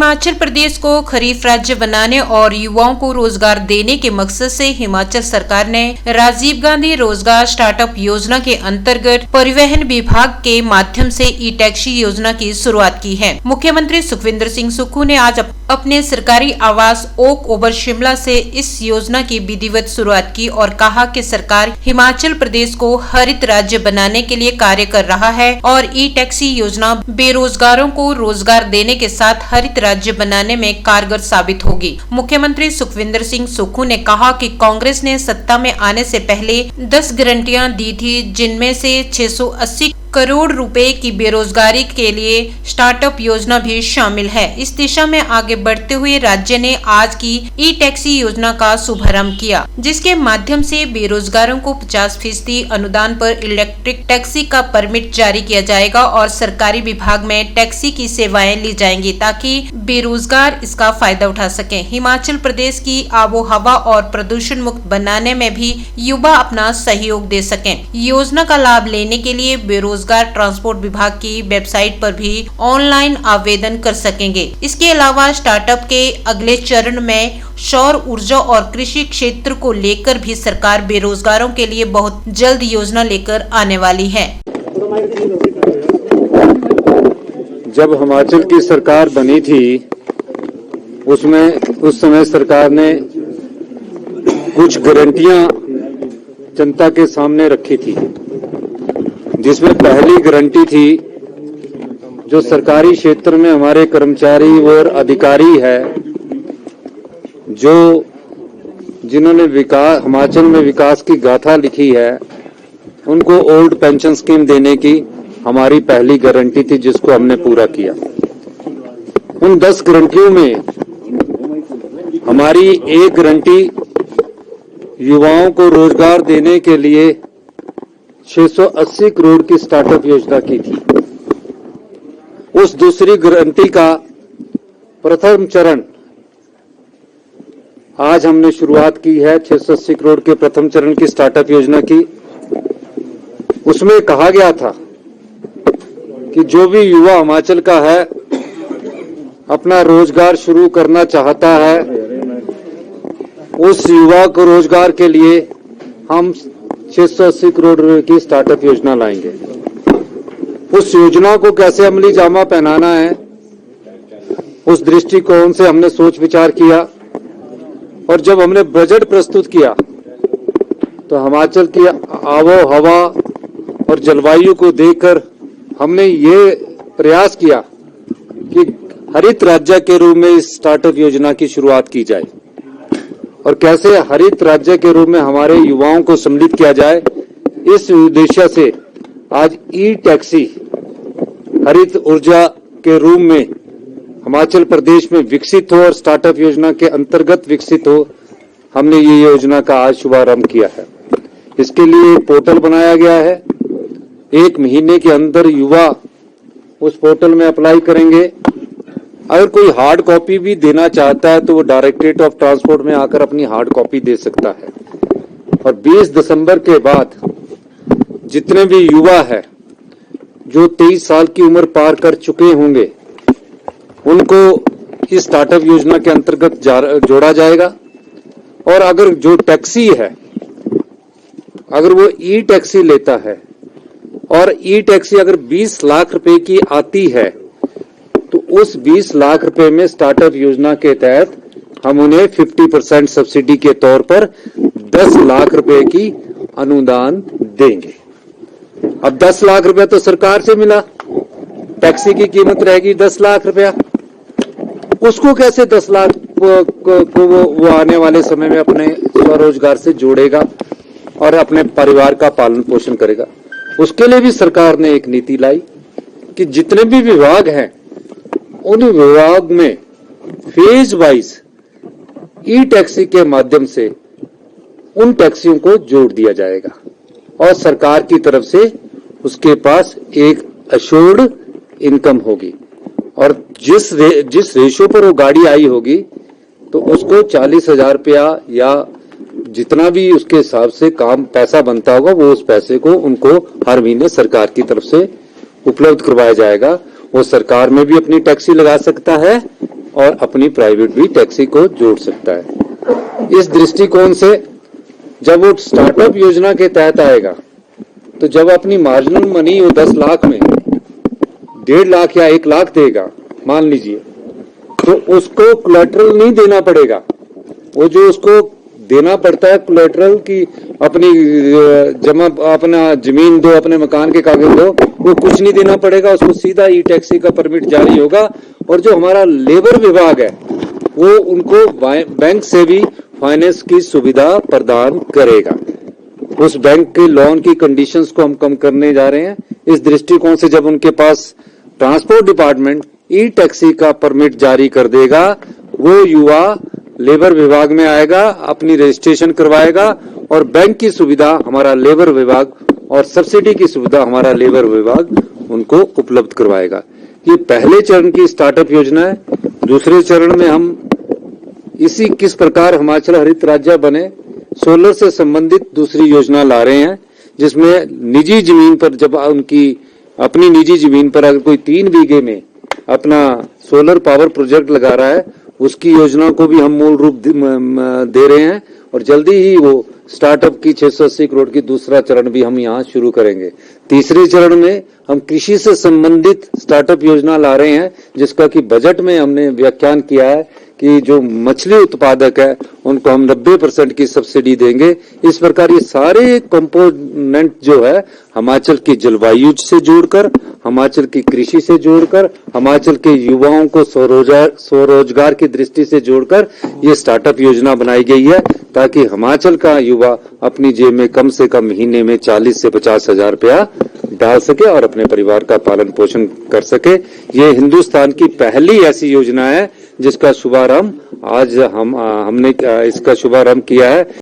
हिमाचल प्रदेश को खरीफ राज्य बनाने और युवाओं को रोजगार देने के मकसद से हिमाचल सरकार ने राजीव गांधी रोजगार स्टार्टअप योजना के अंतर्गत परिवहन विभाग के माध्यम से ई टैक्सी योजना की शुरुआत की है। मुख्यमंत्री सुखविंदर सिंह सुक्खू ने आज अपने सरकारी आवास ओक ओवर शिमला से इस योजना की विधिवत शुरुआत की और कहा कि सरकार हिमाचल प्रदेश को हरित राज्य बनाने के लिए कार्य कर रहा है और ई टैक्सी योजना बेरोजगारों को रोजगार देने के साथ हरित राज्य बनाने में कारगर साबित होगी। मुख्यमंत्री सुखविंदर सिंह सुक्खू ने कहा कि कांग्रेस ने सत्ता में आने से पहले 10 गारंटियां दी थी, जिनमें से 680 करोड़ रुपए की बेरोजगारी के लिए स्टार्टअप योजना भी शामिल है। इस दिशा में आगे बढ़ते हुए राज्य ने आज की ई टैक्सी योजना का शुभारंभ किया, जिसके माध्यम से बेरोजगारों को 50% अनुदान पर इलेक्ट्रिक टैक्सी का परमिट जारी किया जाएगा और सरकारी विभाग में टैक्सी की सेवाएं ली जाएंगी ताकि बेरोजगार इसका फायदा उठा सकें। हिमाचल प्रदेश की आबो हवा और प्रदूषण मुक्त बनाने में भी युवा अपना सहयोग दे सकें। योजना का लाभ लेने के लिए बेरोजगार ट्रांसपोर्ट विभाग की वेबसाइट पर भी ऑनलाइन आवेदन कर सकेंगे। इसके अलावा स्टार्टअप के अगले चरण में सौर ऊर्जा और कृषि क्षेत्र को लेकर भी सरकार बेरोजगारों के लिए बहुत जल्द योजना लेकर आने वाली है। जब हिमाचल की सरकार बनी थी उस समय सरकार ने कुछ गारंटियां जनता के सामने रखी थी, जिसमें पहली गारंटी थी जो सरकारी क्षेत्र में हमारे कर्मचारी और अधिकारी है जिन्होंने हिमाचल में विकास की गाथा लिखी है, उनको ओल्ड पेंशन स्कीम देने की हमारी पहली गारंटी थी, जिसको हमने पूरा किया। उन 10 गारंटियों में हमारी एक गारंटी युवाओं को रोजगार देने के लिए 680 करोड़ की स्टार्टअप योजना की थी। उस दूसरी गारंटी का प्रथम चरण आज हमने शुरुआत की है, 680 करोड़ के प्रथम चरण की स्टार्टअप योजना की। उसमें कहा गया था कि जो भी युवा हिमाचल का है, अपना रोजगार शुरू करना चाहता है, उस युवा को रोजगार के लिए हम 680 करोड़ रुपए की स्टार्टअप योजना लाएंगे। उस योजना को कैसे अमली जामा पहनाना है, उस दृष्टिकोण से हमने सोच विचार किया और जब हमने बजट प्रस्तुत किया तो हिमाचल की आबो हवा और जलवायु को देखकर हमने ये प्रयास किया कि हरित राज्य के रूप में इस स्टार्टअप योजना की शुरुआत की जाए और कैसे हरित राज्य के रूप में हमारे युवाओं को सम्मिलित किया जाए। इस उद्देश्य से आज ई टैक्सी हरित ऊर्जा के रूप में हिमाचल प्रदेश में विकसित हो और स्टार्टअप योजना के अंतर्गत विकसित हो, हमने ये योजना का आज शुभारंभ किया है। इसके लिए पोर्टल बनाया गया है। 1 महीने के अंदर युवा उस पोर्टल में अप्लाई करेंगे। अगर कोई हार्ड कॉपी भी देना चाहता है तो वो डायरेक्टरेट ऑफ ट्रांसपोर्ट में आकर अपनी हार्ड कॉपी दे सकता है। और 20 दिसंबर के बाद जितने भी युवा है जो 23 साल की उम्र पार कर चुके होंगे, उनको इस स्टार्टअप योजना के अंतर्गत जोड़ा जाएगा। और अगर जो टैक्सी है, अगर वो ई टैक्सी लेता है और ई टैक्सी अगर 20 लाख रुपए की आती है तो उस 20 लाख रुपए में स्टार्टअप योजना के तहत हम उन्हें 50% सब्सिडी के तौर पर 10 लाख रुपए की अनुदान देंगे। अब 10 लाख रुपए तो सरकार से मिला, टैक्सी की कीमत रहेगी 10 लाख रुपया। उसको कैसे 10 लाख को वो आने वाले समय में अपने स्वरोजगार से जोड़ेगा और अपने परिवार का पालन पोषण करेगा। उसके लिए भी सरकार ने एक नीति लाई कि जितने भी विभाग हैं उन विभाग में फेज वाइज ई टैक्सी के माध्यम से उन टैक्सियों को जोड़ दिया जाएगा और सरकार की तरफ से उसके पास एक अश्योर्ड इनकम होगी और जिस रेशो पर वो गाड़ी आई होगी तो उसको 40,000 रुपया या जितना भी उसके हिसाब से काम पैसा बनता होगा वो उस पैसे को उनको हर महीने सरकार की तरफ से उपलब्ध करवाया जाएगा। वो सरकार में भी अपनी टैक्सी लगा सकता है और अपनी प्राइवेट भी टैक्सी को जोड़ सकता है। इस दृष्टिकोण से जब वो स्टार्टअप योजना के तहत आएगा तो जब अपनी मार्जिनल मनी वो 10 लाख में 1.5 लाख या 1 लाख देगा मान लीजिए, तो उसको कोलैटरल नहीं देना पड़ेगा। वो जो उसको देना पड़ता है कोलैटरल की अपनी जमा अपना जमीन दो, अपने मकान के कागज दो, वो कुछ नहीं देना पड़ेगा। उसको सीधा ई टैक्सी का परमिट जारी होगा और जो हमारा लेबर विभाग है वो उनको बैंक से भी फाइनेंस की सुविधा प्रदान करेगा। उस बैंक के लोन की कंडीशंस को हम कम करने जा रहे हैं। इस दृष्टिकोण से जब उनके पास ट्रांसपोर्ट डिपार्टमेंट ई टैक्सी का परमिट जारी कर देगा, वो युवा लेबर विभाग में आएगा, अपनी रजिस्ट्रेशन करवाएगा और बैंक की सुविधा हमारा लेबर विभाग और सब्सिडी की सुविधा हमारा लेबर विभाग उनको उपलब्ध करवाएगा। ये पहले चरण की स्टार्टअप योजना है। दूसरे चरण में हम इसी किस प्रकार हिमाचल हरित राज्य बने, सोलर से संबंधित दूसरी योजना ला रहे हैं, जिसमें निजी जमीन पर जब उनकी अपनी निजी जमीन पर अगर कोई 3 बीघे में अपना सोलर पावर प्रोजेक्ट लगा रहा है, उसकी योजना को भी हम मूल रूप दे रहे हैं और जल्दी ही वो स्टार्टअप की 680 करोड़ की दूसरा चरण भी हम यहाँ शुरू करेंगे। तीसरे चरण में हम कृषि से संबंधित स्टार्टअप योजना ला रहे हैं, जिसका कि बजट में हमने व्याख्यान किया है कि जो मछली उत्पादक है उनको हम 90% की सब्सिडी देंगे। इस प्रकार ये सारे कंपोनेंट जो है हिमाचल की जलवायु से जोड़कर, हिमाचल की कृषि से जोड़कर, हिमाचल के युवाओं को स्वरोजगार की दृष्टि से जोड़कर ये स्टार्टअप योजना बनाई गई है, ताकि हिमाचल का युवा अपनी जेब में कम से कम महीने में 40 से 50 हजार रुपया डाल सके और अपने परिवार का पालन पोषण कर सके। ये हिंदुस्तान की पहली ऐसी योजना है जिसका शुभारंभ आज हमने इसका शुभारंभ किया है।